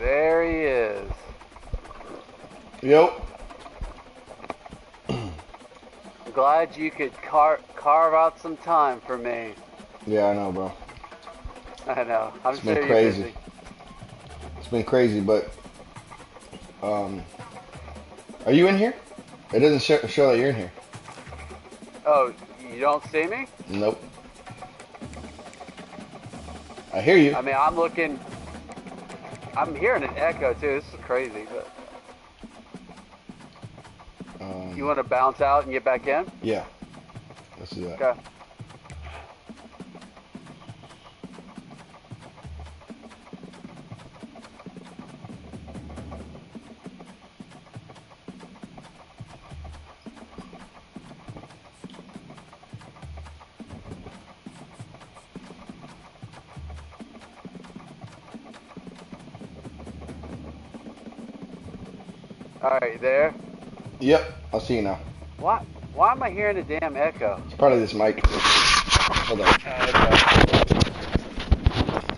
There he is. Yep. I'm glad you could carve out some time for me. Yeah, I know, bro. I know. I'm It's sure been you're crazy. busy. It's been crazy, but are you in here? It doesn't show that you're in here. Oh, you don't see me? Nope. I hear you. I mean, I'm looking. I'm hearing an echo too. This is crazy. But you want to bounce out and get back in? Yeah. Let's do that. Okay. All right, there. Yep. I'll see you now. What? Why am I hearing a damn echo? It's probably this mic. Hold on.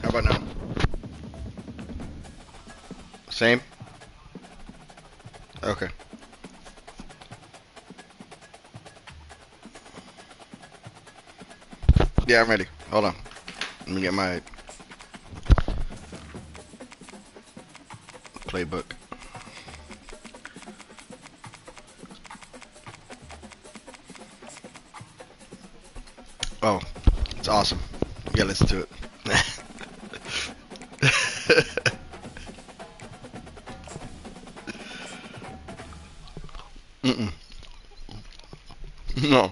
How about now? Same? Okay. Yeah, I'm ready. Hold on. Let me get my playbook. Oh, it's awesome. Yeah, listen to it. Mm-mm. No.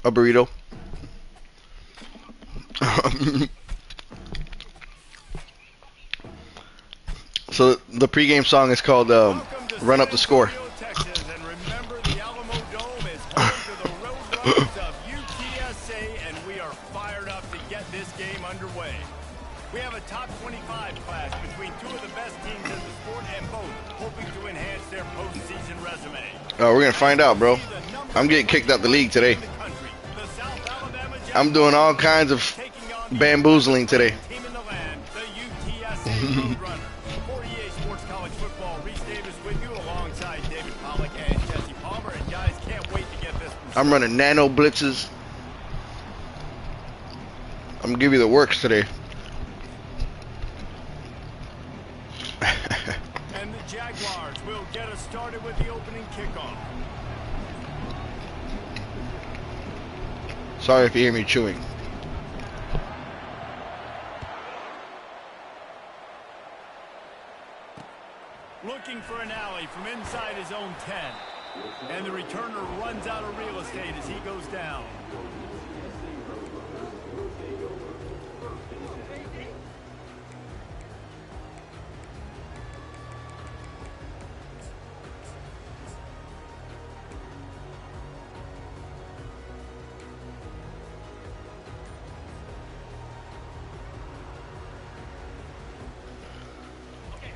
A burrito. So the pregame song is called "Run Up the Score." Texas, and remember, the Alamo Dome is home to the Roadrunners of UTSA, and we are fired up to get this game underway. We have a top 25 class between two of the best teams in the sport, and both hoping to enhance their postseason resume. Oh, we're gonna find out, bro. I'm getting kicked out the league today. I'm doing all kinds of bamboozling today. Team in the land, the UTSA Roadrunners. For EA Sports College Football, Reese Davis with you alongside David Pollack and Jesse Palmer. And guys, can't wait to get this. I'm running nano blitzes. I'm gonna give you the works today. And the Jaguars will get us started with the opening kickoff. Sorry if you hear me chewing. Looking for an alley from inside his own 10. And the returner runs out of real estate as he goes down.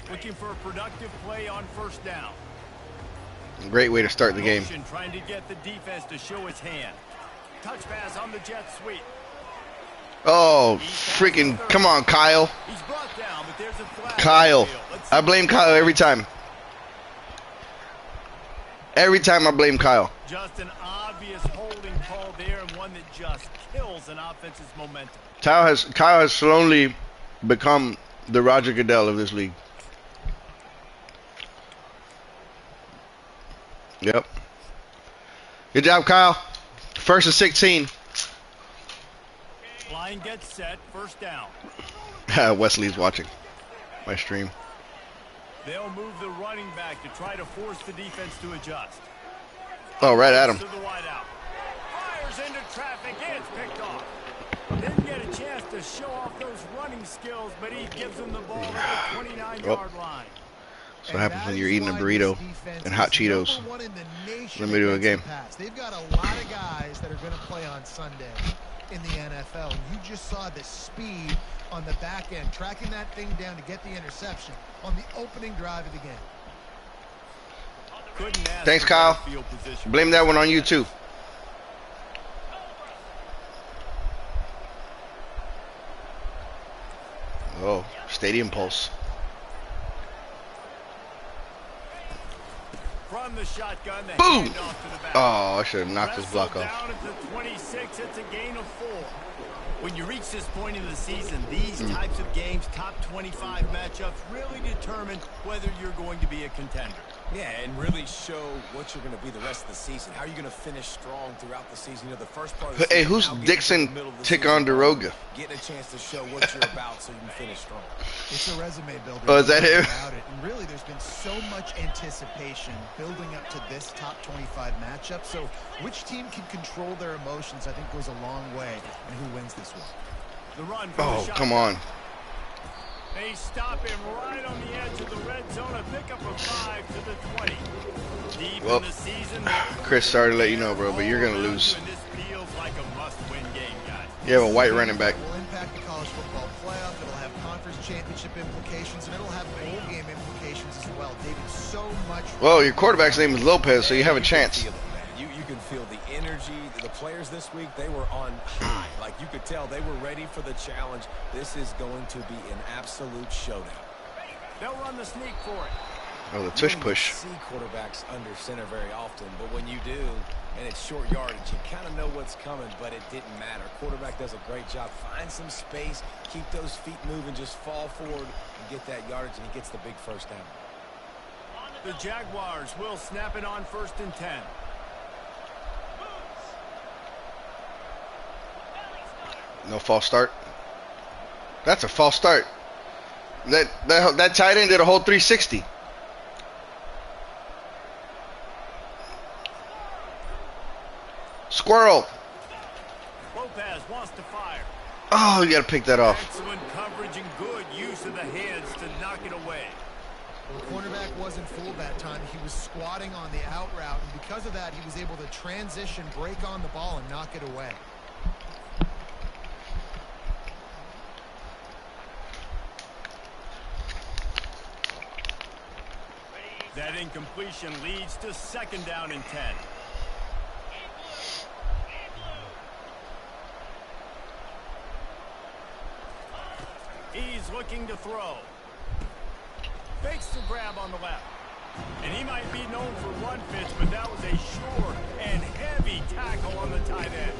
Looking for a productive play on first down. Great way to start the game. Trying to get the defense to show its hand. Touch pass on the jet sweep. Oh, freaking, come on, Kyle. He's brought down, but there's a flag. Kyle. I blame Kyle every time. Every time I blame Kyle. Just an obvious holding call there, and one that just kills an offense's momentum. Kyle has slowly become the Roger Goodell of this league. Yep. Good job, Kyle. First and 16. Line gets set, first down. Wesley's watching my stream. They'll move the running back to try to force the defense to adjust. Oh, right at him. To the wide out. Fires into traffic, it's picked off. Didn't get a chance to show off those running skills, but he gives them the ball at the 29-yard line. That's what happens when you're eating a burrito and hot Cheetos. Let me do a game. They've got a lot of guys that are going to play on Sunday in the NFL. You just saw the speed on the back end, tracking that thing down to get the interception on the opening drive of the game. Thanks, Kyle. Blame that one on you, too. Oh, stadium pulse. From the shotgun, the Boom! handoff to the back. Oh, I should have knocked his block Wrestled off. down at the 26, it's a gain of 4. When you reach this point in the season, these types of games, top 25 matchups, really determine whether you're going to be a contender. Yeah, and really show what you're going to be the rest of the season. How are you going to finish strong throughout the season? You know, the first part of the Hey, season, who's now getting to Dixon the middle of the Ticonderoga? Getting a chance to show what you're about so you can finish strong. It's a resume builder. Oh, is that him? About it. And really, there's been so much anticipation building up to this top 25 matchup. So which team can control their emotions, I think, goes a long way in who wins this one. The run from the Oh, shotgun. come on. They stop him right on the edge of the red zone. A pickup of 5 to the 20. Deep Well, in the season, Chris, sorry to let you know, bro, but you're gonna lose. and this feels like a must-win game, guys. You have a white running back. It will impact the college football playoff. It'll have conference championship implications, and it'll have bowl game implications as well. David, so much. Well, your quarterback's name is Lopez, so you have a chance. Feel it, man. You can feel the energy. The players this week, they were on high. Like you could tell, they were ready for the challenge. This is going to be an absolute showdown. They'll run the sneak for it. Oh, the tush You don't push. see quarterbacks under center very often, but when you do, and it's short yardage, you kind of know what's coming, but it didn't matter. Quarterback does a great job. Find some space, keep those feet moving, just fall forward and get that yardage, and he gets the big first down. The Jaguars will snap it on 1st and 10. No false start. That's a false start. That tight end did a whole 360. Squirrel. Lopez wants to fire. Oh, you got to pick that off. Excellent coverage and good use of the hands to knock it away. The cornerback wasn't fooled that time. He was squatting on the out route, and because of that, he was able to transition, break on the ball, and knock it away. That incompletion leads to 2nd down and 10. He's looking to throw. Fakes the grab on the left. And he might be known for run fits, but that was a sure and heavy tackle on the tight end.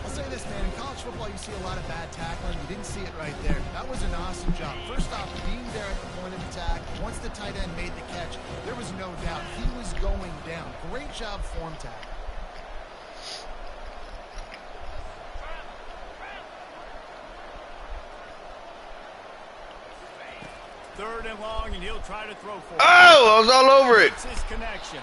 I'll say this, man. In college football, you see a lot of bad tackling. You didn't see it right there. That was an awesome job. First off, being there at the point of attack. Once the tight end made the catch, there was no doubt he was going down. Great job form tackle. Third and long, and he'll try to throw for it. Oh, I was all over it. It's his connection.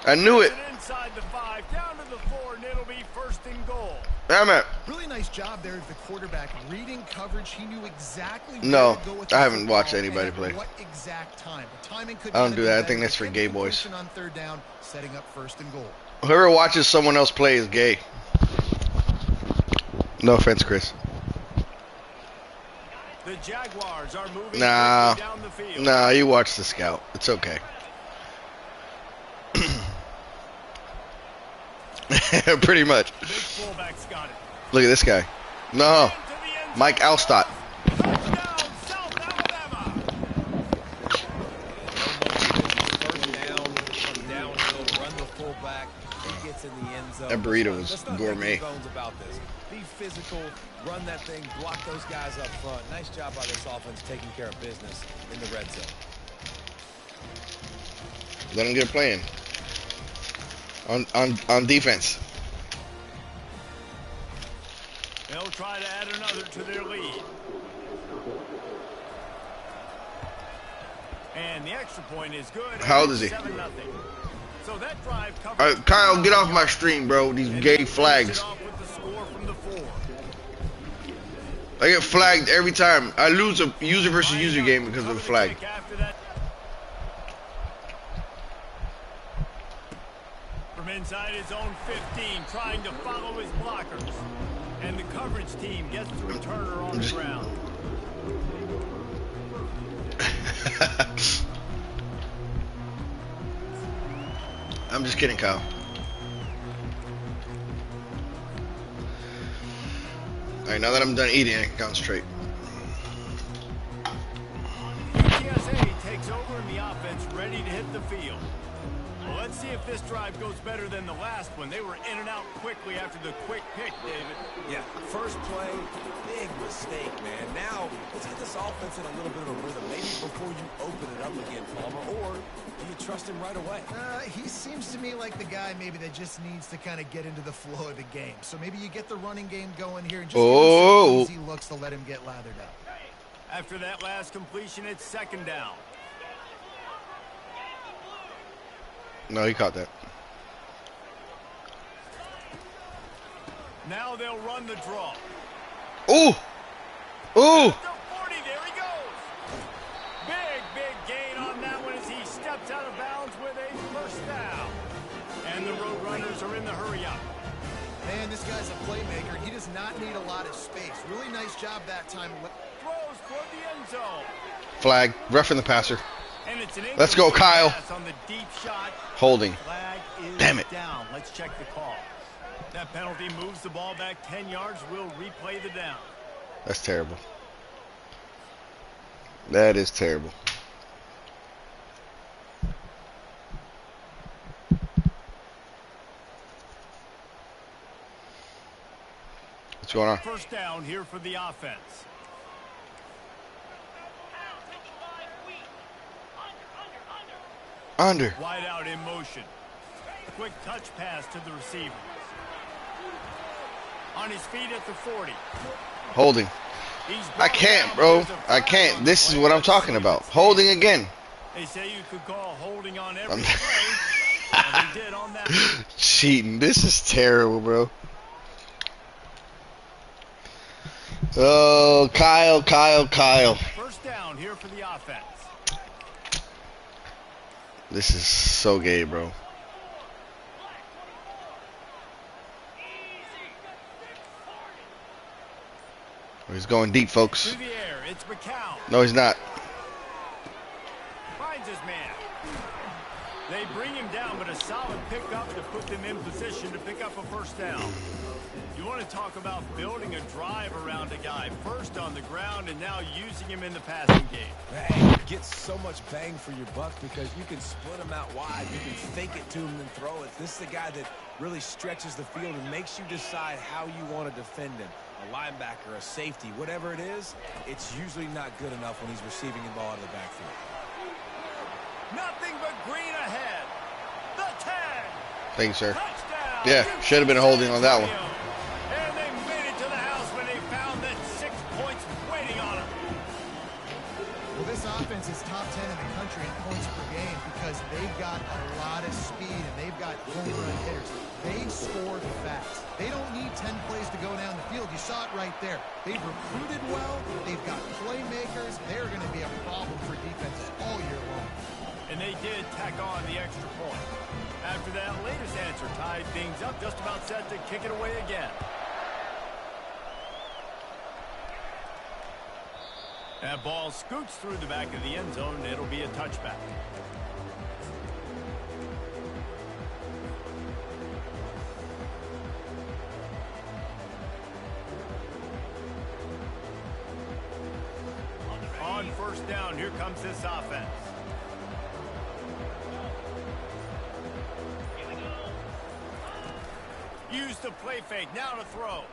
I knew it. Gets inside the 5, down to the 4, and it'll be 1st and goal. Damn it. Really nice job there of the quarterback reading coverage. He knew exactly No, where to go with I the haven't watched football anybody and play. what exact time. The timing could I don't not do have that. been I think better. that's for Get gay the boys. completion on 3rd down, setting up 1st and goal. Whoever watches someone else play is gay. No offense, Chris. The Jaguars are moving Nah, quickly down the field. nah, you watch the scout. It's okay. Pretty much. Big fullback's got it. Look at this guy. No, Into the end zone. Mike Alstott. Touchdown, South Alabama. First down, come downhill, run the fullback. He gets in the end zone. That burrito was Let's not gourmet. make any bones about this. Be physical, run that thing, block those guys up front. Nice job by this offense taking care of business in the red zone. Let him get playing. On defense. They'll try to add another to their lead. And the extra point is good. How old is he? 7-0. So that drive covered. Kyle, get off my stream, bro. These gay flags. Off with the score from the 4. I get flagged every time. I lose a user versus user game because of the flag. After that. From inside his own 15, trying to follow his blockers. And the coverage team gets the returner on the ground. I'm just kidding, Kyle. Alright, now that I'm done eating, I can concentrate. it's over and the offense ready to hit the field. Well, let's see if this drive goes better than the last one. They were in and out quickly after the quick pick, David. Yeah, first play, big mistake, man. Now, let's get this offense in a little bit of a rhythm. Maybe before you open it up again, Palmer, or do you trust him right away? He seems to me like the guy maybe that just needs to kind of get into the flow of the game. So maybe you get the running game going here and just give him some easy looks to let him get lathered up. After that last completion, it's second down. No, he caught that. Now they'll run the draw. Ooh! Ooh! At the 40, there he goes. Big gain on that one as he steps out of bounds with a first down. And the Road Runners are in the hurry up. Man, this guy's a playmaker. He does not need a lot of space. Really nice job that time. Throws toward the end zone. Flag. Roughing the passer. And it's an Let's go, Kyle. pass on the deep shot. Holding. Flag is Damn it. down. Let's check the call. That penalty moves the ball back 10 yards. We'll replay the down. That's terrible. That is terrible. What's going on? First down here for the offense. Under. Wide out in motion. Quick touch pass to the receiver. On his feet at the 40. Holding. I can't, bro. I can't. This is what I'm talking about. Holding again. They say you could call holding on every play. And he did on that one. Cheating. This is terrible, bro. Oh, Kyle. First down here for the offense. This is so gay, bro. He's going deep, folks. Through the air, it's McCown. No, he's not. Finds his man. They bring him down, but a solid pickup to put them in position to pick up a first down. You want to talk about building a drive around a guy. First on the ground and now using him in the passing game. Hey, you get so much bang for your buck because you can split him out wide. You can fake it to him and throw it. This is the guy that really stretches the field and makes you decide how you want to defend him. A linebacker, a safety, whatever it is, it's usually not good enough when he's receiving the ball out of the backfield. Nothing but green ahead. The tag. Thank you, sir. Touchdown. Yeah, should have been a holding on that one. And they made it to the house when they found that 6 points waiting on them. Well, this offense is top 10 in the country in points per game because they've got a lot of speed and they've got home run hitters. They scored fast. They don't need 10 plays to go down the field. You saw it right there. They've recruited well. They've got playmakers. They're going to be a problem for defenses all year long. And they did tack on the extra point. After that latest answer tied things up, just about set to kick it away again. That ball scoots through the back of the end zone, and it'll be a touchback. On first down, here comes this offense. Use the play fake, now to throw.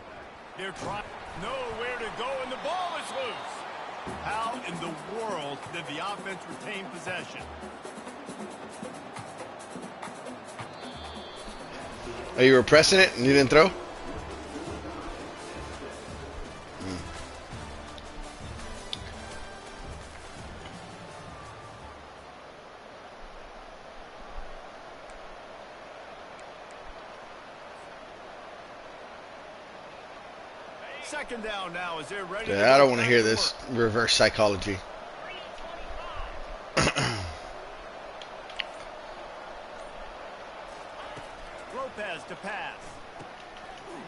They're trying nowhere to go, and the ball is loose. How in the world did the offense retain possession? Oh, you were pressing it and you didn't throw? Second down now as they're ready. Yeah, I don't want to hear this reverse psychology. Lopez to pass.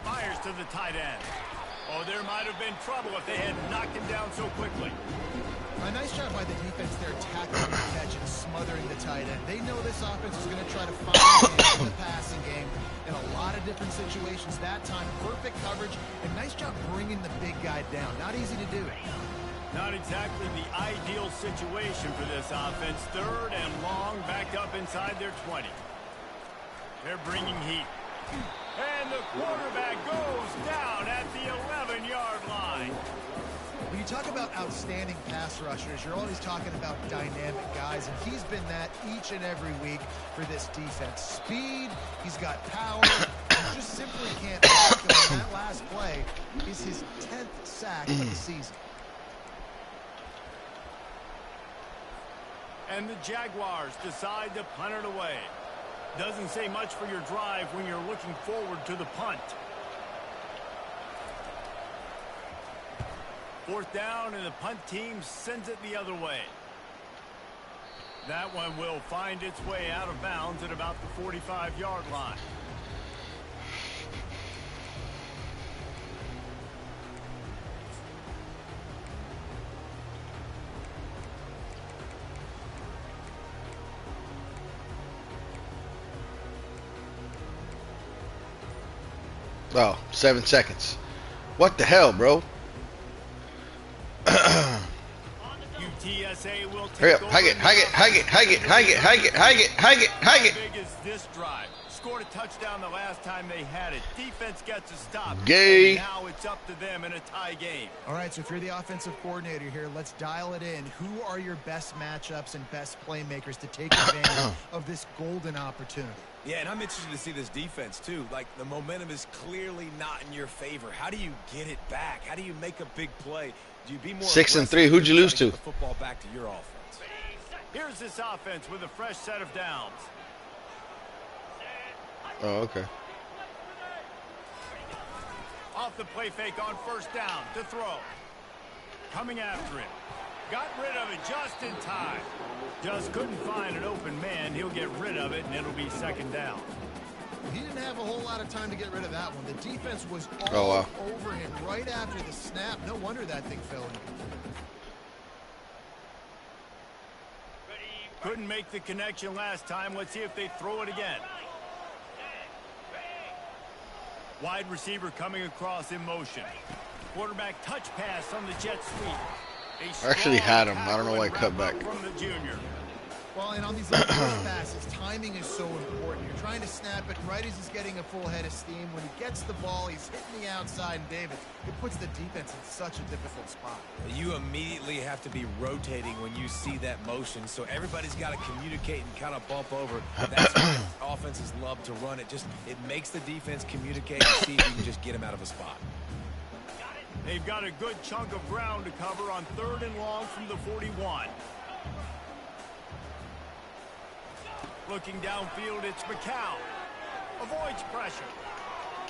Fires to the tight end. Oh, there might have been trouble if they had knocked him down so quickly. A nice job by the defense there, tackling the catch and smothering the tight end. They know this offense is going to try to find him in the passing game in a lot of different situations. That time, perfect coverage, and nice job bringing the big guy down. Not easy to do. Not exactly the ideal situation for this offense. 3rd and long, backed up inside their 20. They're bringing heat. And the quarterback goes down at the 11-yard line. When you talk about outstanding pass rushers, you're always talking about dynamic guys, and he's been that each and every week for this defense. Speed, he's got power, you just simply can't block him. And that last play is his 10th sack of the season. And the Jaguars decide to punt it away. Doesn't say much for your drive when you're looking forward to the punt. 4th down, and the punt team sends it the other way. That one will find its way out of bounds at about the 45-yard line. Oh, 7 seconds. What the hell, bro? UTSA will take Hurry up, over. hike it. How big is this drive? Scored a touchdown the last time they had it. Defense gets a stop. Gay. Now it's up to them in a tie game. All right, so if you're the offensive coordinator here, let's dial it in. Who are your best matchups and best playmakers to take advantage of this golden opportunity? Yeah, and I'm interested to see this defense, too. Like, the momentum is clearly not in your favor. How do you get it back? How do you make a big play? Do you be more 6 and 3. Who'd you lose to? The football back to your offense. Here's this offense with a fresh set of downs. Oh, okay. Off the play fake on 1st down to throw. Coming after it. Got rid of it just in time. Just couldn't find an open man. He'll get rid of it, and it'll be 2nd down. He didn't have a whole lot of time to get rid of that one. The defense was all over him right after the snap. No wonder that thing fell in. Couldn't make the connection last time. Let's see if they throw it again. Wide receiver coming across in motion. Quarterback touch pass on the jet sweep. I actually had him. I don't know why I cut back. From the junior. Well, and on these little push passes, timing is so important. You're trying to snap it right as he's getting a full head of steam. When he gets the ball, he's hitting the outside, and David, it puts the defense in such a difficult spot. You immediately have to be rotating when you see that motion, so everybody's got to communicate and kind of bump over. That's why offenses love to run it. It makes the defense communicate and see if you can just get him out of a spot. They've got a good chunk of ground to cover on 3rd and long from the 41. Looking downfield, it's McCown. Avoids pressure.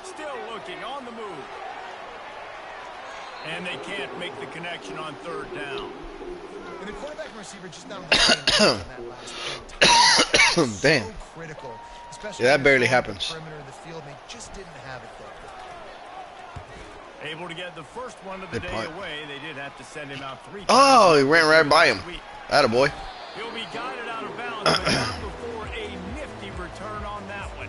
Still looking on the move. And they can't make the connection on 3rd down. And the quarterback and receiver just not on the same page on that last play. Damn. So critical, especially Yeah, that barely on the happens. perimeter of the field. They just didn't have it there. Able to get the first one of the Good day punt. away. They did have to send him out 3 times. Oh, he ran right by him. Attaboy. He'll be guided out of bounds, but not before a nifty return on that one.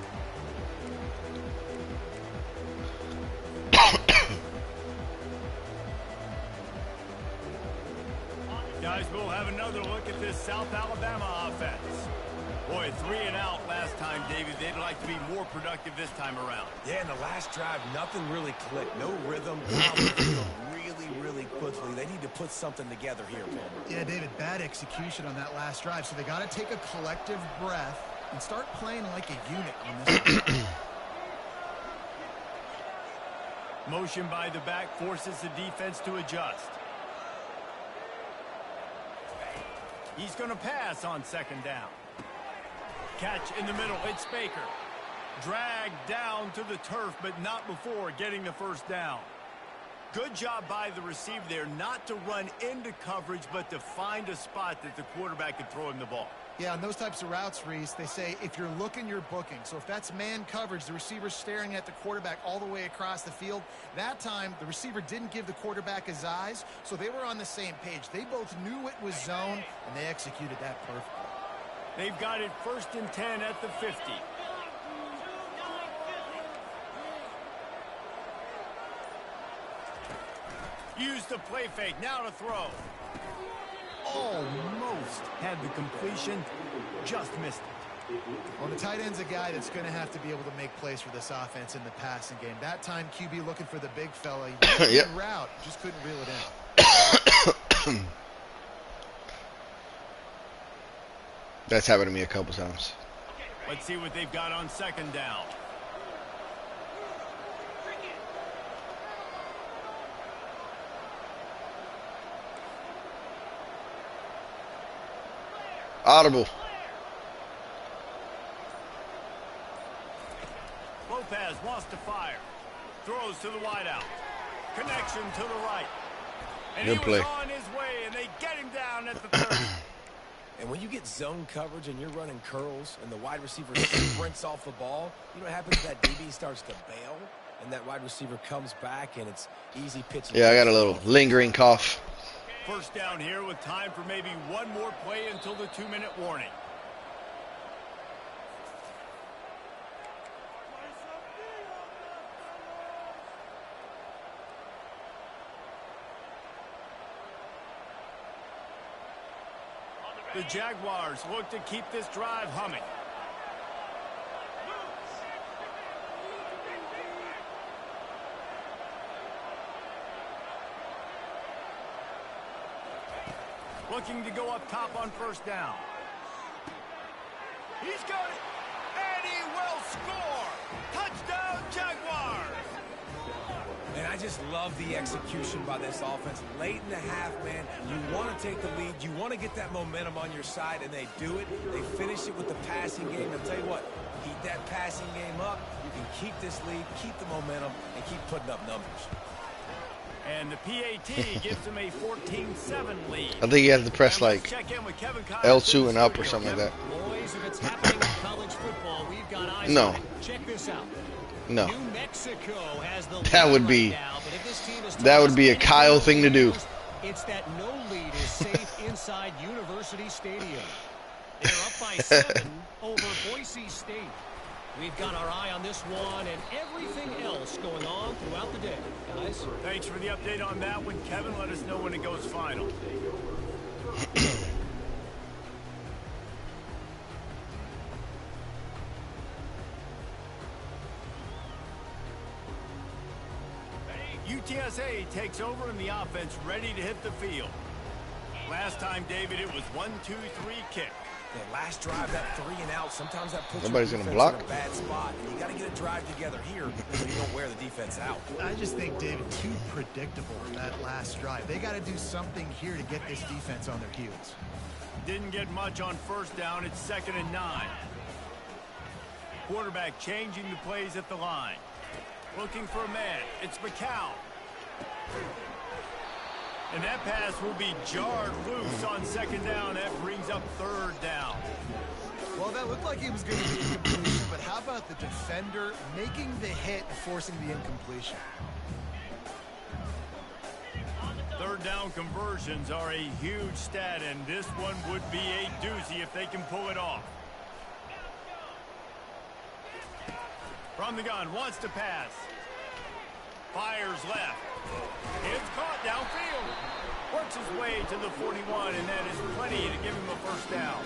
Guys, we'll have another look at this South Alabama offense. Boy, 3 and out last time, David. They'd like to be more productive this time around. Yeah, in the last drive, nothing really clicked. No rhythm. Really quickly. They need to put something together here, Palmer. Yeah, David, bad execution on that last drive. So they got to take a collective breath and start playing like a unit on this one. Motion by the back forces the defense to adjust. He's going to pass on 2nd down. Catch in the middle. It's Baker. Dragged down to the turf, but not before getting the 1st down. Good job by the receiver there, not to run into coverage, but to find a spot that the quarterback could throw him the ball. Yeah, on those types of routes, Reese, they say if you're looking, you're booking. So if that's man coverage, the receiver's staring at the quarterback all the way across the field. That time, the receiver didn't give the quarterback his eyes, so they were on the same page. They both knew it was zone, and they executed that perfectly. They've got it 1st and 10 at the 50. Use the play fake. Now to throw. Almost had the completion. Just missed it. Well, the tight end's a guy that's going to have to be able to make plays for this offense in the passing game. That time, QB looking for the big fella. He Yep. route, just couldn't reel it in. That's happened to me a couple times. Let's see what they've got on second down. Audible. Lopez wants to fire. Throws to the wideout. Connection to the right. And Good he play. was on his way, and they get him down at the 30. And when you get zone coverage and you're running curls and the wide receiver sprints off the ball, you know what happens? That DB starts to bail, and that wide receiver comes back, and it's easy pitching. Yeah, I got a little lingering cough. First down here with time for maybe one more play until the 2-minute warning. The Jaguars look to keep this drive humming. Looking to go up top on first down. He's got it, and he will score. Touchdown, Jaguars. And I just love the execution by this offense. Late in the half, man, you want to take the lead. You want to get that momentum on your side, and they do it. They finish it with the passing game. I'll tell you what, keep that passing game up. You can keep this lead, keep the momentum, and keep putting up numbers. And the PAT gives them a 14-7 lead. I think you have to press And let's like check in with Kevin Connors L2 in the and up or studio. something like Kevin? that. Boys, if it's happening in college football, we've got eyes No. on it. Check this out. No. New Mexico has the That lead would be- right now, but if this team is that would be a tossed Kyle any thing to do. leads, it's that no lead is safe inside University Stadium. They're up by 7 over Boise State. We've got our eye on this one and everything else going on throughout the day, guys. Thanks for the update on that one, Kevin. Let us know when it goes final. UTSA takes over in the offense, ready to hit the field. Last time, David, it was 1-2-3 kick. The last drive, that 3 and out, sometimes that puts Nobody's your gonna defense block. in a bad spot. And you got to get a drive together here so you don't wear the defense out. I just think, David, too predictable in that last drive. They got to do something here to get this defense on their heels. Didn't get much on first down. It's 2nd and 9. Quarterback changing the plays at the line. Looking for a man. It's McCown. And that pass will be jarred loose on 2nd down. That brings up 3rd down. Well, that looked like he was going to be incompletion, but how about the defender making the hit and forcing the incompletion? 3rd down conversions are a huge stat, and this one would be a doozy if they can pull it off. From the gun, wants to pass. Fires left. It's caught downfield. Works his way to the 41, and that is plenty to give him a first down.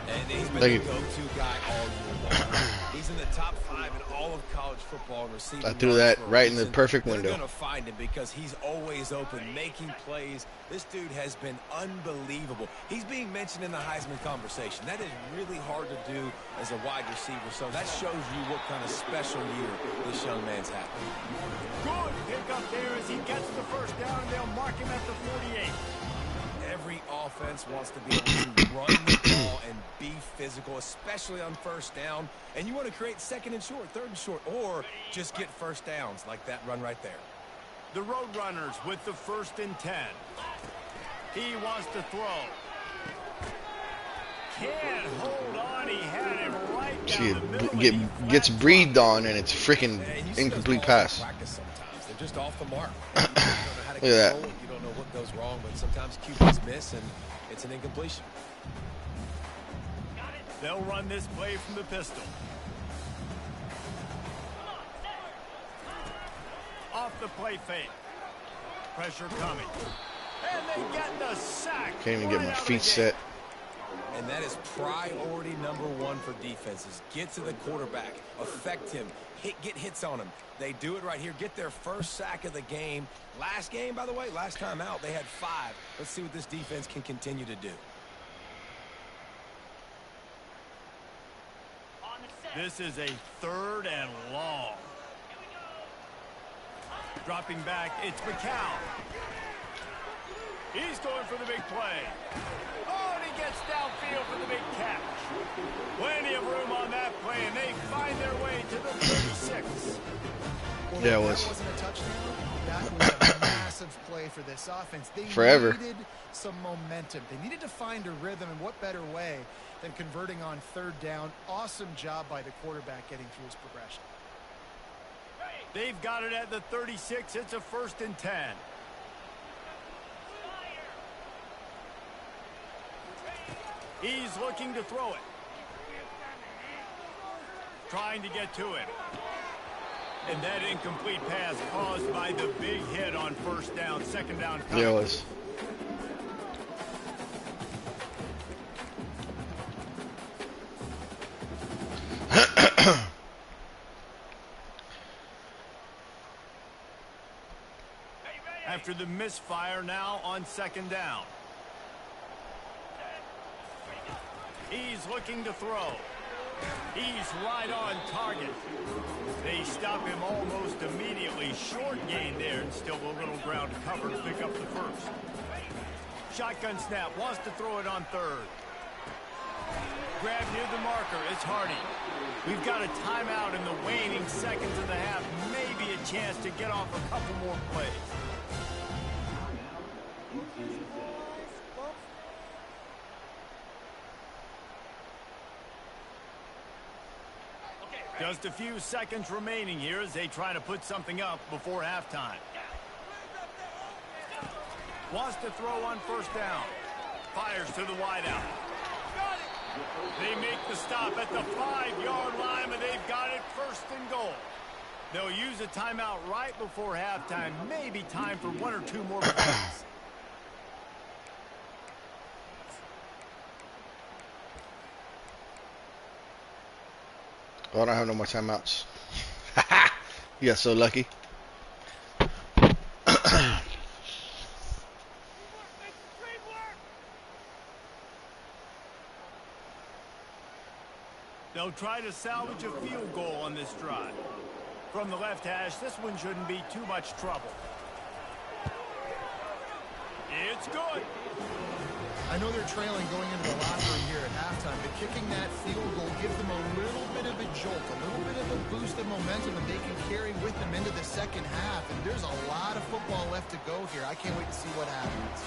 And he's been Thank the you. go-to guy all year long. He's in the top 5 in all of college football and receiving. I threw yards that for a right in the reason. perfect They're window. going to find him because he's always open, making plays. This dude has been unbelievable. He's being mentioned in the Heisman conversation. That is really hard to do as a wide receiver, so that shows you what kind of special year this young man's had. Good pick up there as he gets the first down, and they'll mark him at the 48. Every offense wants to be able to run the ball and be physical, especially on first down. And you want to create 2nd and short, 3rd and short, or just get first downs like that run right there. The Roadrunners with the 1st and 10. He wants to throw. Can't hold on. He had him right down See, the middle. it and he gets flat breathed on, and it's freaking And you see those incomplete balls pass. in practice sometimes. They're just off the mark. You don't know how to Look at that. control it. You don't know what goes wrong, but sometimes QBs miss, and it's an incompletion. They'll run this play from the pistol. Off the play fake. pressure coming. And they get the sack. Can't even get right my out of the feet gate. set. And that is priority number one for defenses. Get to the quarterback, affect him, get hits on him. They do it right here. Get their first sack of the game. Last game, by the way, last time out, they had 5. Let's see what this defense can continue to do. This is a 3rd and long. Dropping back, it's McCown. He's going for the big play. Oh, and he gets downfield for the big catch. Plenty of room on that play, and they find their way to the 36. Well, Yeah, it that was. wasn't a touchdown. That was a massive play for this offense. They Forever. needed some momentum. They needed to find a rhythm, and what better way than converting on 3rd down. Awesome job by the quarterback getting through his progression. They've got it at the 36. It's a 1st and 10. He's looking to throw it. Trying to get to it. And that incomplete pass caused by the big hit on 1st down, 2nd down. Yeah, it was. After the misfire, now on 2nd down. He's looking to throw. He's right on target. They stop him almost immediately. Short gain there, and still a little ground to cover to pick up the 1st. Shotgun snap, wants to throw it on 3rd. Grab near the marker, it's Hardy. We've got a timeout in the waning seconds of the half. Maybe a chance to get off a couple more plays. Just a few seconds remaining here as they try to put something up before halftime. Wants to throw on 1st down. Fires to the wideout. They make the stop at the 5-yard line, but they've got it 1st and goal. They'll use a timeout right before halftime. Maybe time for 1 or 2 more plays. Oh, I don't have no more timeouts. You got so lucky. They'll try to salvage a field goal on this drive. From the left hash, this one shouldn't be too much trouble. It's good. I know they're trailing going into the locker room here at halftime, but kicking that field goal gives them a little bit of a jolt, a little bit of a boost of momentum that they can carry with them into the 2nd half. And there's a lot of football left to go here. I can't wait to see what happens.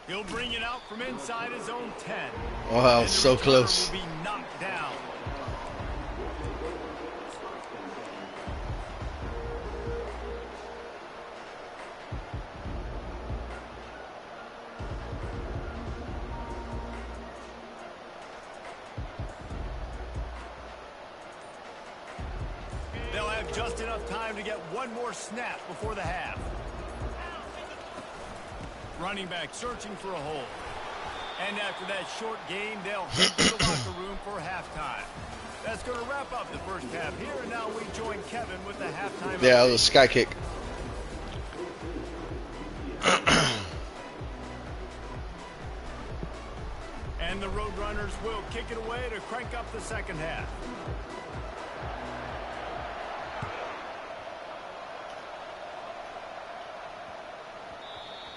He'll bring it out from inside his own 10. Wow, And the so returner close. will be knocked down. They'll have just enough time to get one more snap before the half. Running back searching for a hole. And after that short gain, they'll head to the locker room for halftime. That's going to wrap up the 1st half here. And now we join Kevin with the halftime. Yeah, it was a sky kick. And the Roadrunners will kick it away to crank up the 2nd half.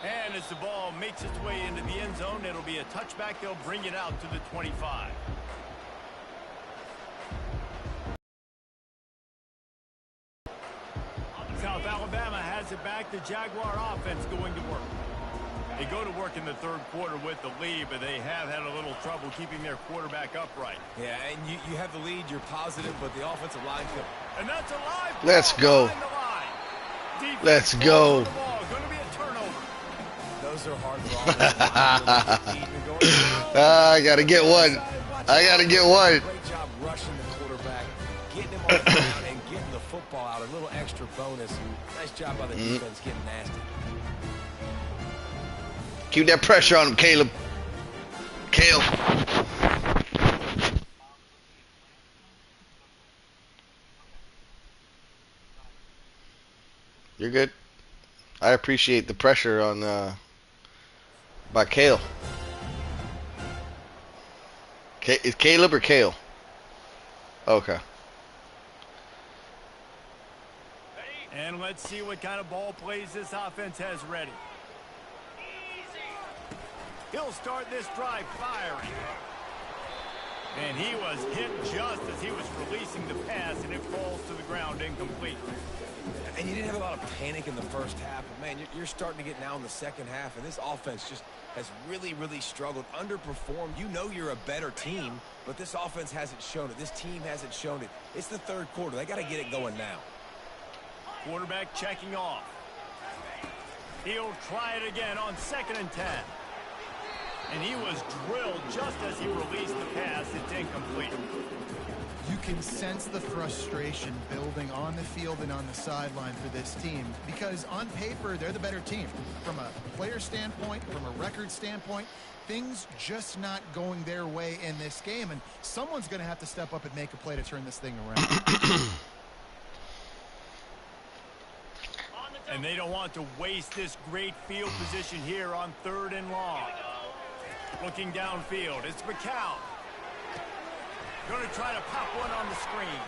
And as the ball makes its way into the end zone, it'll be a touchback. They'll bring it out to the 25. South Alabama has it back. The Jaguar offense going to work. They go to work in the 3rd quarter with the lead, but they have had a little trouble keeping their quarterback upright. Yeah, and you have the lead, you're positive, but the offensive line could. And that's a live Let's ball go. behind the line. Defense Let's go. the ball. Going to be a turnover. Those those are hard for offense. I gotta get one. I gotta get one. Great job rushing the quarterback, getting him on the ground, and getting the football out. A little extra bonus. Nice job by the defense getting nasty. Keep that pressure on him, Caleb. Kale. You're good. I appreciate the pressure on by Kale. Is Caleb or Kale? Okay. And let's see what kind of ball plays this offense has ready. He'll start this drive firing. And he was hit just as he was releasing the pass, and it falls to the ground incomplete. And you didn't have a lot of panic in the first half, but man, you're starting to get now in the second half, and this offense just has really, really struggled, underperformed. You know you're a better team, but this offense hasn't shown it. This team hasn't shown it. It's the third quarter. They got to get it going now. Quarterback checking off. He'll try it again on 2nd and 10. And he was drilled just as he released the pass. It's incomplete. You can sense the frustration building on the field and on the sideline for this team because on paper, they're the better team. From a player standpoint, from a record standpoint, things just not going their way in this game. And someone's going to have to step up and make a play to turn this thing around. And they don't want to waste this great field position here on 3rd and long. Looking downfield, it's McCown. Going to try to pop one on the screen.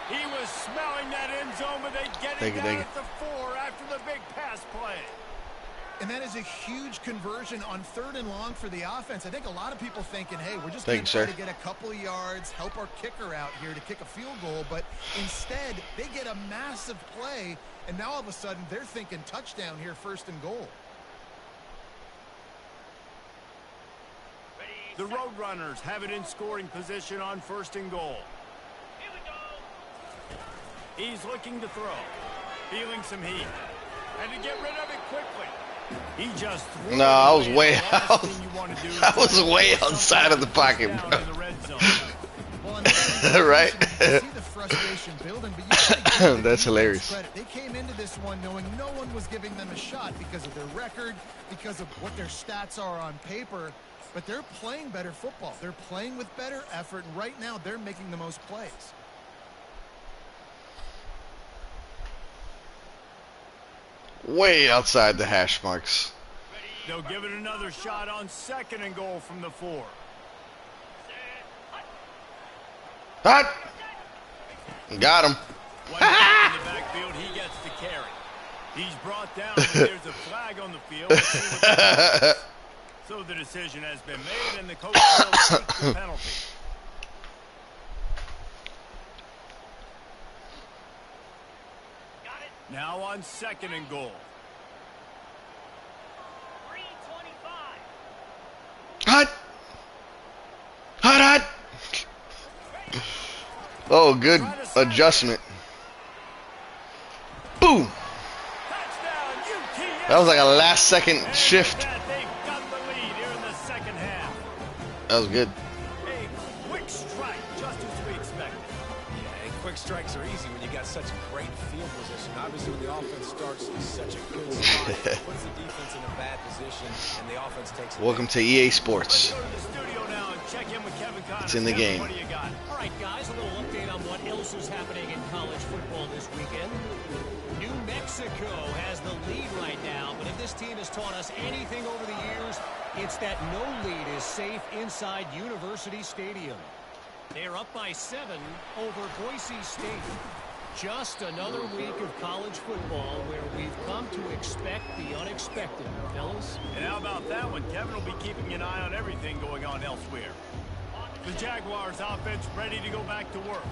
He was smelling that end zone, but they get it down at the 4 after the big pass play. And that is a huge conversion on 3rd and long for the offense. I think a lot of people thinking, hey, we're just going to try to get a couple of yards, help our kicker out here to kick a field goal. But instead, they get a massive play, and now all of a sudden they're thinking touchdown here, 1st and goal. The Roadrunners have it in scoring position on 1st and goal. He's looking to throw. Feeling some heat. And to get rid of it quickly. He just threw No, I was way out. I was way outside of the pocket, bro. Right? That's hilarious. They came into this one knowing no one was giving them a shot because of their record, because of what their stats are on paper. But they're playing better football. They're playing with better effort, and right now they're making the most plays. Way outside the hash marks. They'll give it another shot on 2nd and goal from the 4. Hot. Got him. In the backfield, he gets to carry. He's brought down, and there's a flag on the field. So the decision has been made, and the coach will take the penalty. Now on 2nd and goal. Hot. Hot, hot. Oh, good adjustment. Boom. That was like a last-second shift. That was good. A quick strike, just as we expected. Yeah, and quick strikes are easy when you got such great field position. Obviously, when the offense starts in such a good spot, it puts the defense in a bad position, and the offense takes it. Welcome to EA Sports. Let's go to the studio now and check in with Kevin Connors. It's in the game. What do you got? All right, guys, a little update on what else is happening in college football this weekend. New Mexico has the lead right now, but if this team has taught us anything over the years, it's that no lead is safe inside University Stadium. They're up by 7 over Boise State. Just another week of college football where we've come to expect the unexpected, fellas. And how about that one? Kevin will be keeping an eye on everything going on elsewhere. The Jaguars offense ready to go back to work.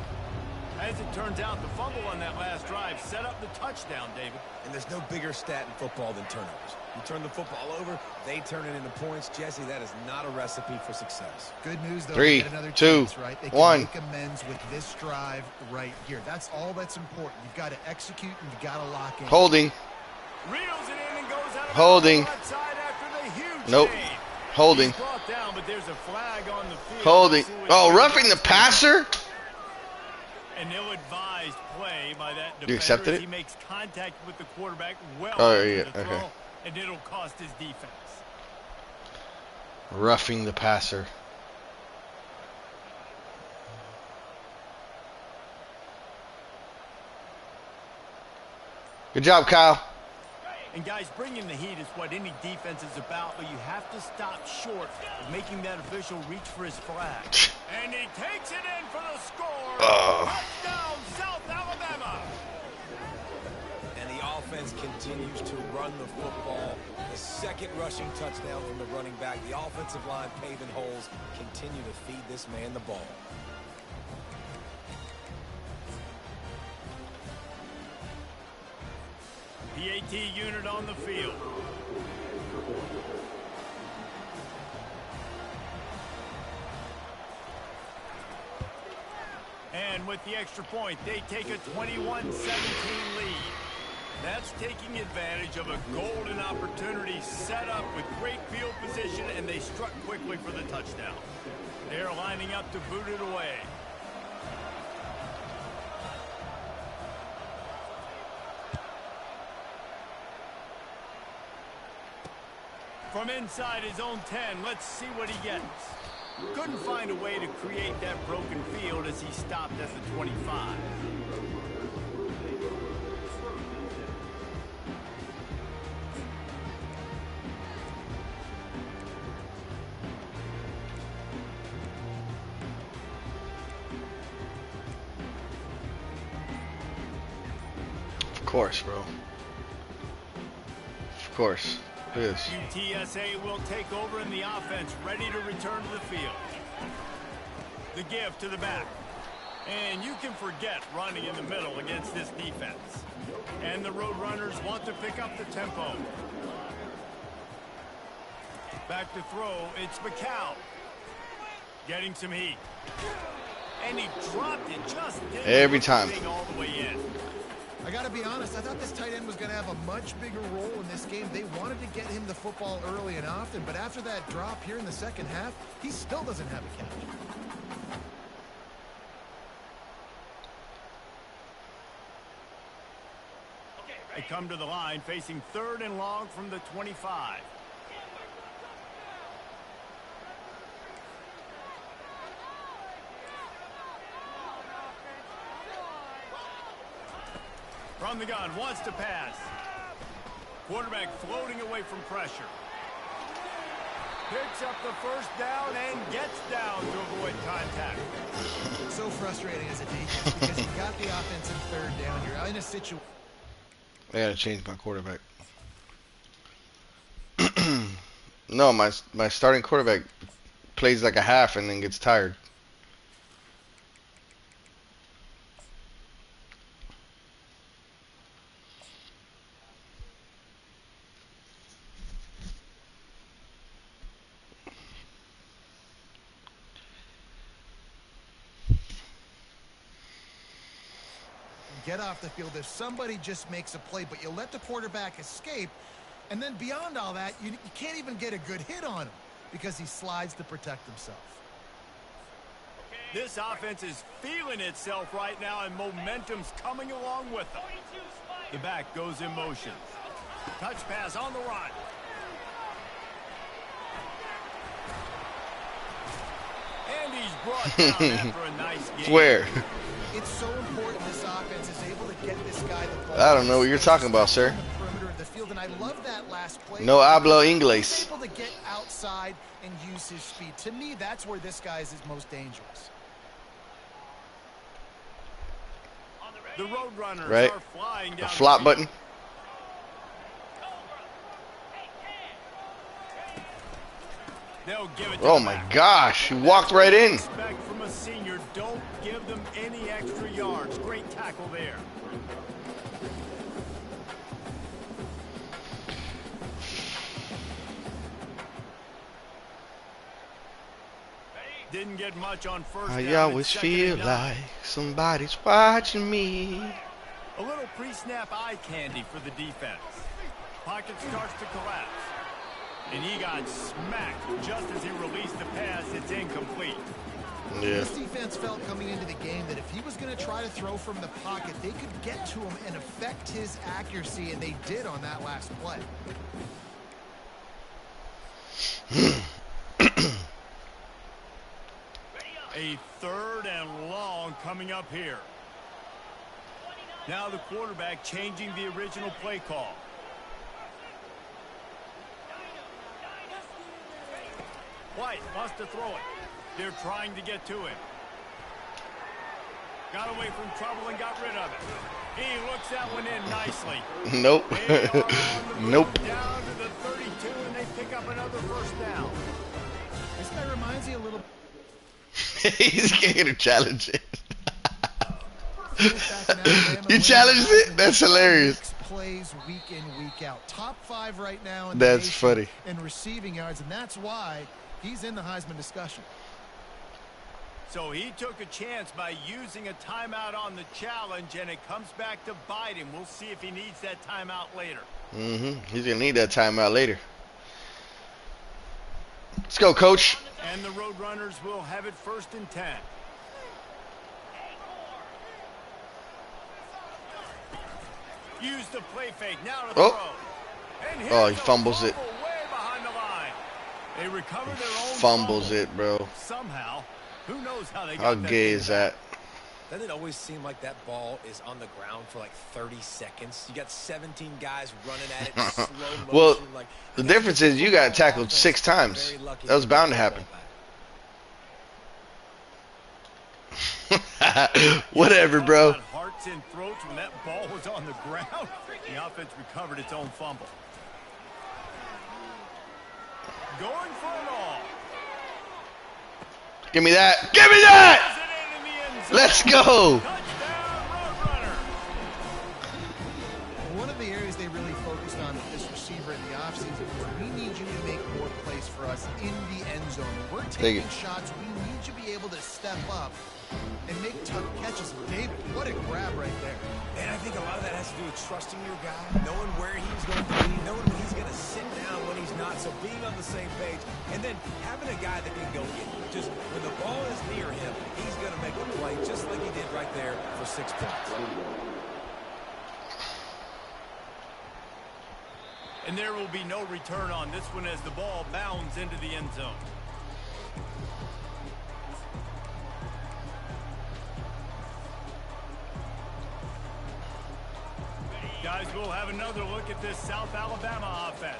As it turns out, the fumble on that last drive set up the touchdown, David. And there's no bigger stat in football than turnovers. You turn the football over, they turn it into points. Jesse, that is not a recipe for success. Good news, though. 3, 2, right? They 1. can make amends with this drive right here. That's all that's important. You've got to execute and you've got to lock in. Holding. Reels it in and Holding. Nope. Holding. Down, but there's a flag on the field. Holding. Oh, roughing the passer? An ill-advised play by that defender. You accepted it? He makes contact with the quarterback well Oh, yeah, the throw, okay. and it'll cost his defense. Roughing the passer. Good job, Kyle. And guys, bringing the heat is what any defense is about, but you have to stop short of making that official reach for his flag. And he takes it in for the score. Touchdown, South Alabama. And the offense continues to run the football. The second rushing touchdown from the running back. The offensive line paving holes. Continue to feed this man the ball. PAT unit on the field. And with the extra point, they take a 21-17 lead. That's taking advantage of a golden opportunity set up with great field position, and they struck quickly for the touchdown. They're lining up to boot it away. From inside his own 10, let's see what he gets. Couldn't find a way to create that broken field as he stopped at the 25. Of course, bro. Of course. Yes. UTSA will take over in the offense, ready to return to the field. The give to the back. And you can forget running in the middle against this defense. And the Roadrunners want to pick up the tempo. Back to throw, it's McCow. Getting some heat. And he dropped it just every time. All the way in. I got to be honest, I thought this tight end was going to have a much bigger role in this game. They wanted to get him the football early and often, but after that drop here in the second half, he still doesn't have a catch. They come to the line facing 3rd and long from the 25. From the gun, wants to pass. Quarterback floating away from pressure. Picks up the first down and gets down to avoid contact. So frustrating as a defense because you got the offensive 3rd down. You're in a situation. I gotta change my quarterback. No, my starting quarterback plays like a half and then gets tired. Get off the field if somebody just makes a play, but you let the quarterback escape, and then beyond all that, you can't even get a good hit on him because he slides to protect himself. This offense is feeling itself right now, and momentum's coming along with them. The back goes in motion. Touch pass on the run. And he's brought down after a nice game. Where? It's so important this offense is able to get this guy the ball. I don't know what you're talking about, sir. Perimeter of the field, and I love that last play. No hablo inglés. Able to get outside and use his speed. To me, that's where this guy is his most dangerous. The Roadrunners Right. are flying down A flop the button. field. They'll give it to Oh the my back. gosh, he walked right in. Expect from a senior, don't give them any extra yards. Great tackle there. Didn't get much on first I down. always It's second feel and 9. like somebody's watching me. A little pre-snap eye candy for the defense. pocket starts to collapse. And he got smacked just as he released the pass. It's incomplete. Yeah. This defense felt coming into the game that if he was going to try to throw from the pocket, they could get to him and affect his accuracy, and they did on that last play. A 3rd and long coming up here. Now the quarterback changing the original play call. White wants to throw it. They're trying to get to him. Got away from trouble and got rid of it. He looks that one in nicely. Nope. Nope. Down to the 32, and they pick up another 1st down. This guy reminds me a little. He's going to challenge it. You challenged it? That's hilarious. Plays week in, week out. Top 5 right now in that's funny. In receiving yards, and that's why he's in the Heisman discussion. So he took a chance by using a timeout on the challenge, and it comes back to bite him. We'll see if he needs that timeout later. He's going to need that timeout later. Let's go, Coach. And the Roadrunners will have it 1st and 10. Use the play fake. Now to throw. And oh, he fumbles it. Way behind the line. They recover their own fumbles it, bro. Somehow. Who knows how they got How that gay thing is that? Doesn't it always seem like that ball is on the ground for like 30 seconds? You got 17 guys running at it in slow motion. Well, like, the difference is you got tackled 6 times. That was bound to happen. Whatever, bro. Hearts and throats when that ball was on the ground. The offense recovered its own fumble. Going for it all. Give me that. Give me that. Let's go. One of the areas they really focused on with this receiver in the offseason was we need you to make more plays for us in the end zone. When we're taking shots, we need you to be able to step up and make tough catches. David, what a grab right there. And I think a lot of that has to do with trusting your guy, knowing where he's going to be, knowing when he's going to sit down, when he's not, so being on the same page, and then having a guy that can go get you. Just when the ball is near him, he's going to make a play just like he did right there for 6 points. And there will be no return on this one as the ball bounds into the end zone. Guys, we'll have another look at this South Alabama offense.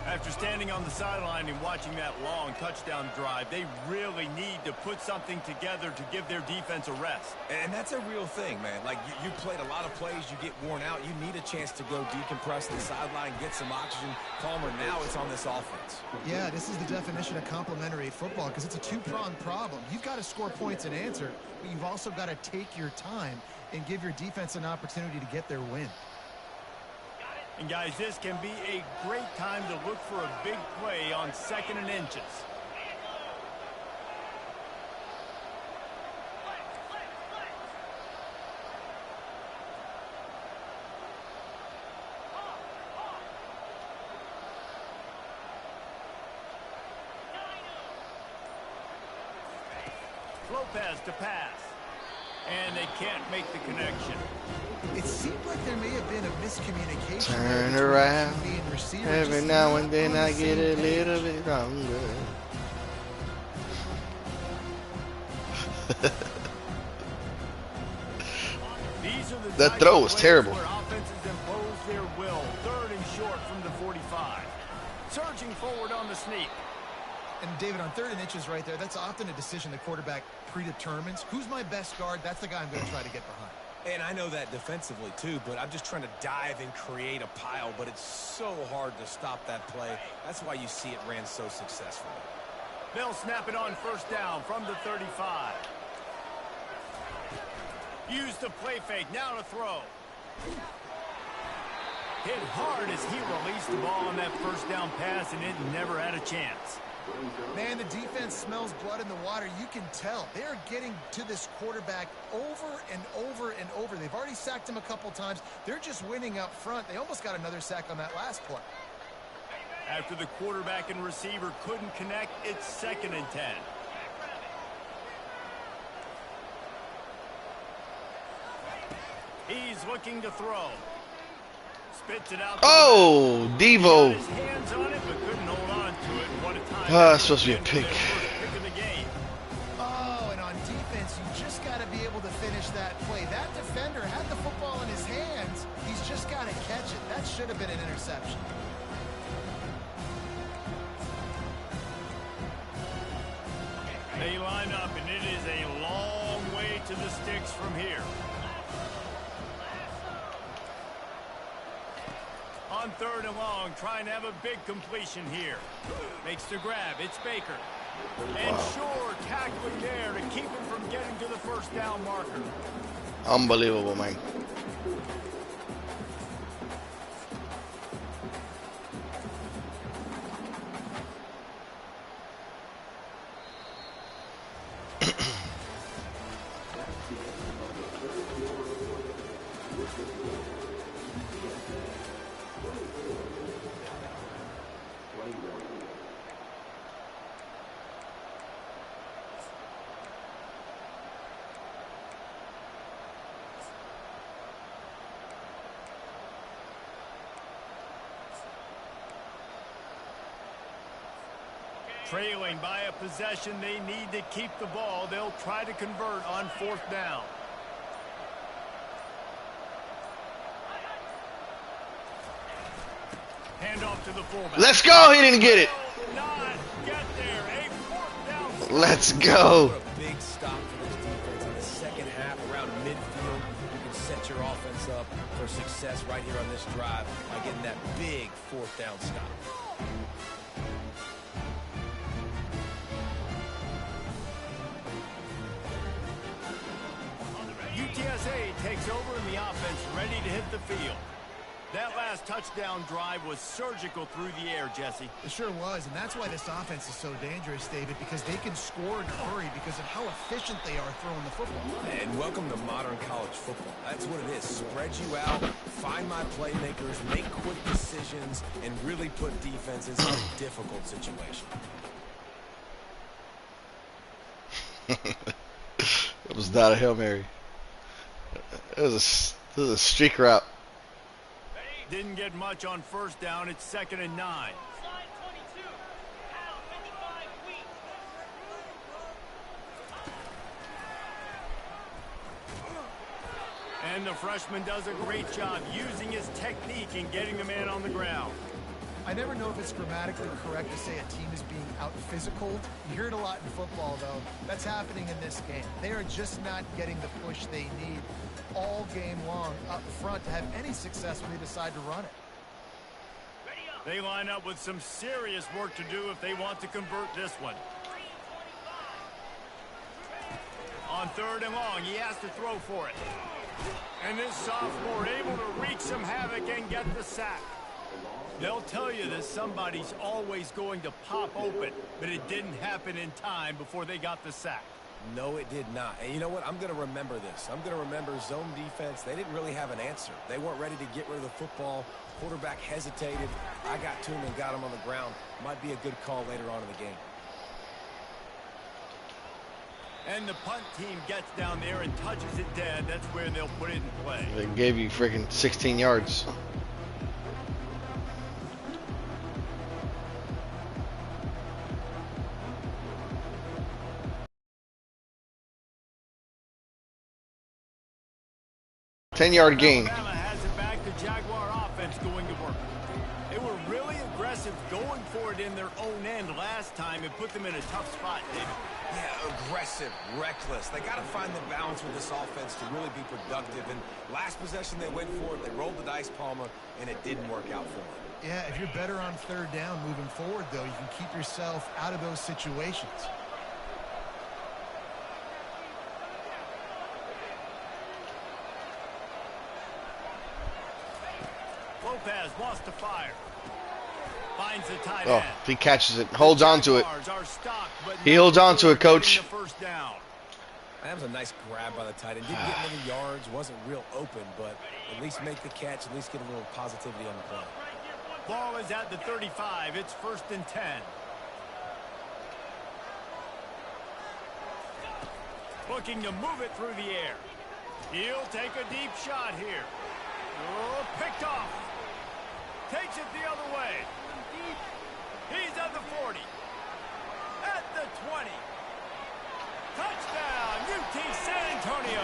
After standing on the sideline and watching that long touchdown drive, they really need to put something together to give their defense a rest. And that's a real thing, man. Like, you played a lot of plays, you get worn out, you need a chance to go decompress the sideline, get some oxygen. Palmer, now it's on this offense. Yeah, this is the definition of complementary football because it's a two-pronged problem. You've got to score points and answer, but you've also got to take your time and give your defense an opportunity to get their win. And guys, this can be a great time to look for a big play on 2nd and inches. Lopez to pass. And they can't make the connection. It seemed like there may have been a miscommunication. Turn around. Every now and then I get a little bit longer. That throw was terrible. Offenses impose their will. 3rd and short from the 45. Surging forward on the sneak. And David, on 3rd and inches right there, that's often a decision the quarterback predetermines. Who's my best guard? That's the guy I'm going to try to get behind. And I know that defensively, too, but I'm just trying to dive and create a pile, but it's so hard to stop that play. That's why you see it ran so successfully. They'll snap it on 1st down from the 35. Use the play fake. Now to throw. Hit hard as he released the ball on that 1st down pass, and it never had a chance. Man, the defense smells blood in the water. You can tell. They're getting to this quarterback over and over and over. They've already sacked him a couple times. They're just winning up front. They almost got another sack on that last play. After the quarterback and receiver couldn't connect, it's 2nd and 10. He's looking to throw. Spits it out. Oh, Devo. His hands on it, but couldn't hold on to it. What a time. That's supposed to be a pick. Pick of the game. Oh, and on defense, you just got to be able to finish that play. That defender had the football in his hands. He's just got to catch it. That should have been an interception. They line up, and it is a long way to the sticks from here. On 3rd and long, trying to have a big completion here. Makes the grab. It's Baker. And sure, tackling there to keep him from getting to the 1st down marker. Unbelievable, man. Trailing by a possession, they need to keep the ball. They'll try to convert on 4th down. Hand off to the fullback. Let's go. He didn't get it. Not get there. A 4th down. Let's go. What a big stop for this defense in the second half around midfield. You can set your offense up for success right here on this drive by getting that big 4th down stop. UTSA takes over in the offense, ready to hit the field. That last touchdown drive was surgical through the air, Jesse. It sure was, and that's why this offense is so dangerous, David, because they can score in a hurry because of how efficient they are throwing the football. And welcome to modern college football. That's what it is. Spread you out, find my playmakers, make quick decisions, and really put defenses in a difficult situation. It was not a Hail Mary. It was a streak route. Didn't get much on 1st down. It's 2nd and 9. And the freshman does a great job using his technique and getting the man on the ground. I never know if it's grammatically correct to say a team is being out-physical. You hear it a lot in football, though. That's happening in this game. They are just not getting the push they need all game long up front to have any success when they decide to run it. They line up with some serious work to do if they want to convert this one. On 3rd and long, he has to throw for it. And this sophomore able to wreak some havoc and get the sack. They'll tell you that somebody's always going to pop open, but it didn't happen in time before they got the sack. No, it did not. And you know what? I'm going to remember this. I'm going to remember zone defense. They didn't really have an answer. They weren't ready to get rid of the football. Quarterback hesitated. I got to him and got him on the ground. Might be a good call later on in the game. And the punt team gets down there and touches it dead. That's where they'll put it in play. They gave you freaking 16 yards. Ten-yard gain. Alabama has it back. The Jaguar offense going to work. They were really aggressive going for it in their own end last time. It put them in a tough spot, David. Yeah, aggressive, reckless. They got to find the balance with this offense to really be productive. And last possession they went for it. They rolled the dice, Palmer, and it didn't work out for them. Yeah, if you're better on 3rd down moving forward, though, you can keep yourself out of those situations. Lopez wants to fire. Finds the tight Oh, end. if he catches it, holds on to it. Jaguars are stopped, but He not holds on to it, getting coach. the first down. That was a nice grab by the tight end. Didn't get many yards, wasn't real open, but at least make the catch, at least get a little positivity on the play. Ball is at the 35. It's 1st and 10. Looking to move it through the air. He'll take a deep shot here. Oh, picked off. Takes it the other way. He's at the 40. At the 20. Touchdown, UT San Antonio.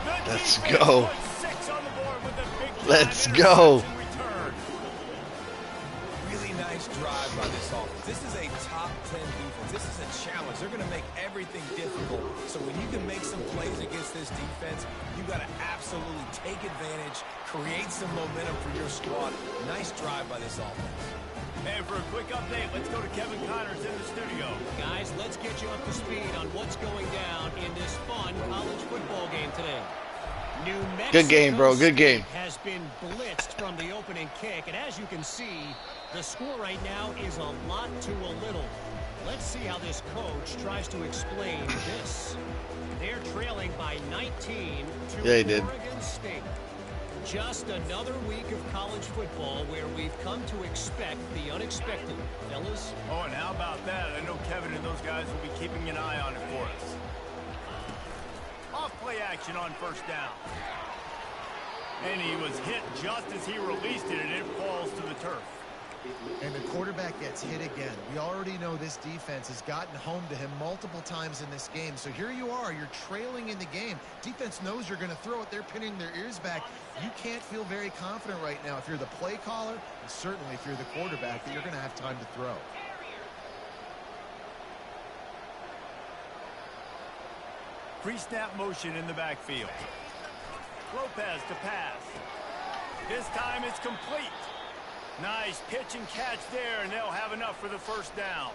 The Let's defense go. puts 6 on the board with a big Let's time go. interception return. Really nice drive by this offense. This is a top 10 defense. This is a challenge. They're going to make everything difficult. So when you can make some plays against this defense, you got to absolutely take advantage, create some momentum for your squad. Nice drive by this offense. And for a quick update, let's go to Kevin Connors in the studio. Guys, let's get you up to speed on what's going down in this fun college football game today. New Mexico Good game, bro. Good game. State has been blitzed from the opening kick, and as you can see, the score right now is a lot to a little. Let's see how this coach tries to explain this. They're trailing by 19 to Yeah, he did. Oregon State. Just another week of college football where we've come to expect the unexpected. Fellas? Oh, and how about that? I know Kevin and those guys will be keeping an eye on it for us. Off play action on 1st down. And he was hit just as he released it, and it falls to the turf. And the quarterback gets hit again. We already know this defense has gotten home to him multiple times in this game. So here you are, you're trailing in the game. Defense knows you're going to throw it. They're pinning their ears back. You can't feel very confident right now if you're the play caller, and certainly if you're the quarterback, that you're going to have time to throw. Pre-snap motion in the backfield. Lopez to pass. This time it's complete. Nice pitch and catch there, and they'll have enough for the 1st down.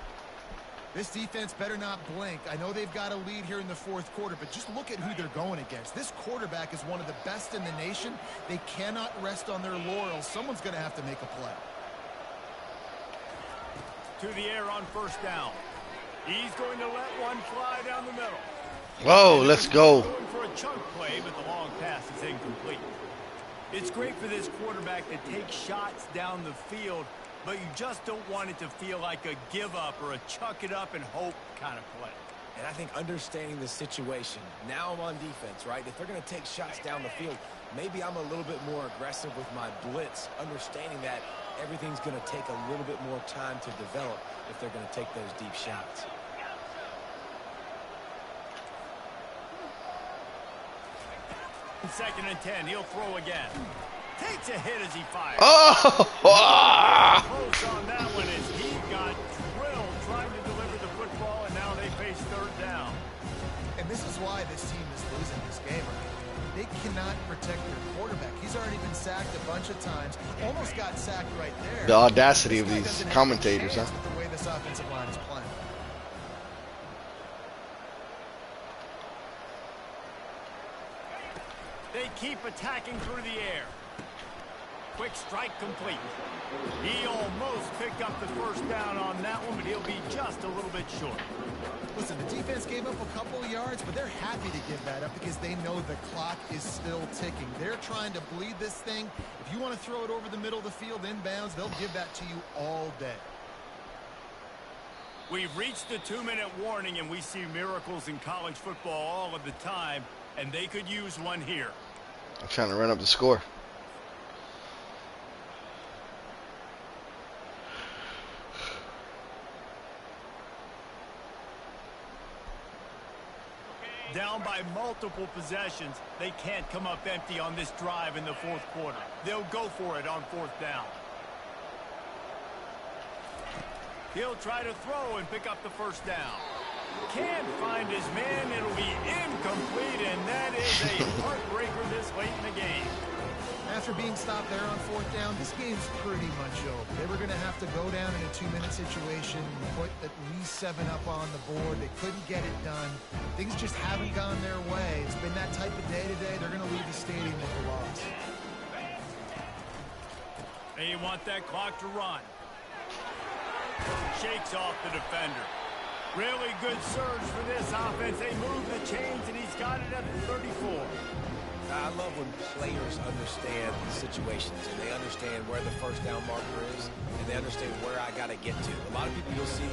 This defense better not blink. I know they've got a lead here in the 4th quarter, but just look at who they're going against. This quarterback is one of the best in the nation. They cannot rest on their laurels. Someone's going to have to make a play. To the air on 1st down. He's going to let one fly down the middle. Whoa, let's go. Going for a chunk play, but the long pass is incomplete. It's great for this quarterback to take shots down the field, but you just don't want it to feel like a give up or a chuck it up and hope kind of play. And I think understanding the situation, now I'm on defense, right? If they're going to take shots down the field, maybe I'm a little bit more aggressive with my blitz, understanding that everything's going to take a little bit more time to develop if they're going to take those deep shots. Second and 10, he'll throw again. Takes a hit as he fires. Oh! Close on that one as he got drilled trying to deliver the football, and now they face 3rd down. And this is why this team is losing this game. They cannot protect their quarterback. He's already been sacked a bunch of times. Almost got sacked right there. The audacity of these commentators, huh? With the way this offensive line is playing. They keep attacking through the air. Quick strike complete. He almost picked up the 1st down on that one, but he'll be just a little bit short. Listen, the defense gave up a couple of yards, but they're happy to give that up because they know the clock is still ticking. They're trying to bleed this thing. If you want to throw it over the middle of the field inbounds, they'll give that to you all day. We've reached the 2-minute warning, and we see miracles in college football all of the time, and they could use one here. I'm trying to run up the score. Down by multiple possessions, they can't come up empty on this drive in the 4th quarter. They'll go for it on 4th down. He'll try to throw and pick up the 1st down. Can't find his man. It'll be incomplete, and that is a heartbreaker this late in the game. After being stopped there on 4th down, this game's pretty much over. They were going to have to go down in a 2-minute situation, put at least 7 up on the board. They couldn't get it done. Things just haven't gone their way. It's been that type of day today. They're going to leave the stadium with a loss. They want that clock to run. Shakes off the defender. Really good surge for this offense. They move the chains, and he's got it at the 34. I love when players understand situations and they understand where the first down marker is and they understand where I got to get to. A lot of people you'll see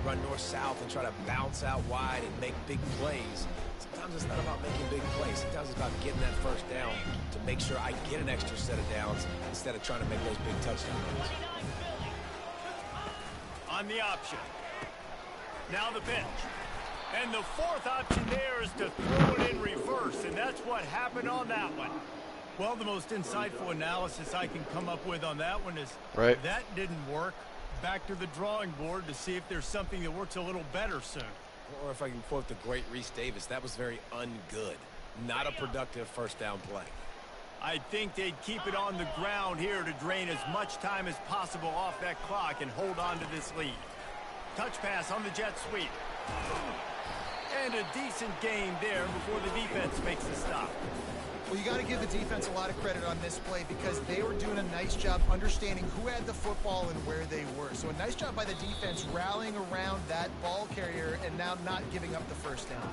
run north-south and try to bounce out wide and make big plays. Sometimes it's not about making big plays. Sometimes it's about getting that first down to make sure I get an extra set of downs instead of trying to make those big touchdown runs. On the option. Now the pitch. And the fourth option there is to throw it in reverse, and that's what happened on that one. Well, the most insightful analysis I can come up with on that one is that didn't work. Back to the drawing board to see if there's something that works a little better soon. Or if I can quote the great Reese Davis, that was very ungood. Not a productive first down play. I think they'd keep it on the ground here to drain as much time as possible off that clock and hold on to this lead. Touch pass on the jet sweep. And a decent gain there before the defense makes the stop. Well, you got to give the defense a lot of credit on this play because they were doing a nice job understanding who had the football and where they were. So a nice job by the defense rallying around that ball carrier and now not giving up the first down.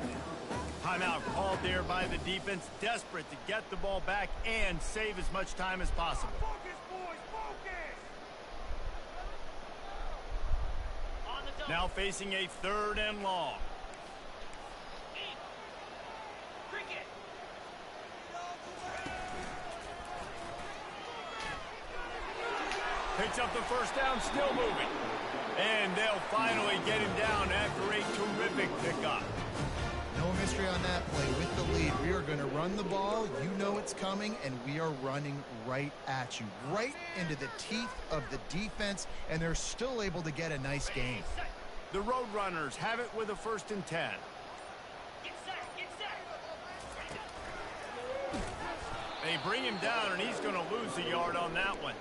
Timeout called there by the defense, desperate to get the ball back and save as much time as possible. Focus, boys, focus! Now facing a 3rd and long. Picks up the first down, still moving. And they'll finally get him down after a terrific pickup. No mystery on that play. With the lead, we are going to run the ball. You know it's coming, and we are running right at you. Right into the teeth of the defense, and they're still able to get a nice gain. The Roadrunners have it with a 1st and 10. They bring him down, and he's going to lose a yard on that one.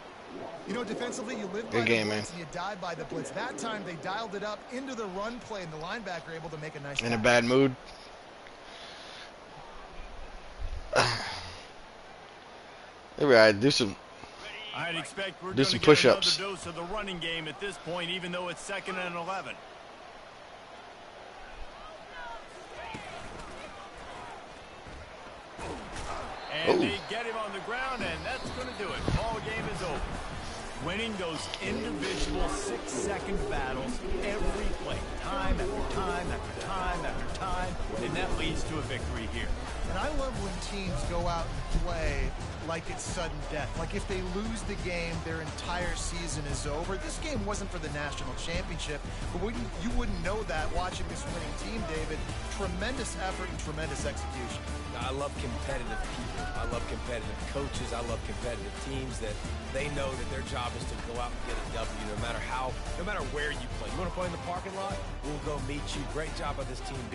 You know, defensively, you live by the blitz and you die by the blitz. That time, they dialed it up into the run play, and the linebacker able to make a nice in a bad mood. Maybe I do some. I'd expect we're do going some to push-ups. get another dose of the running game at this point, even though it's 2nd and 11. And they get him on the ground, and that's going to do it. Ball game is over. Winning those individual 6-second battles every play, time after time after time after time, and that leads to a victory here. And I love when teams go out and play like it's sudden death. Like if they lose the game, their entire season is over. This game wasn't for the national championship, but you wouldn't know that watching this winning team, David. Tremendous effort and tremendous execution. I love competitive people. I love competitive coaches. I love competitive teams that they know that their job is to go out and get a W no matter where you play. You want to play in the parking lot? We'll go meet you. Great job by this team.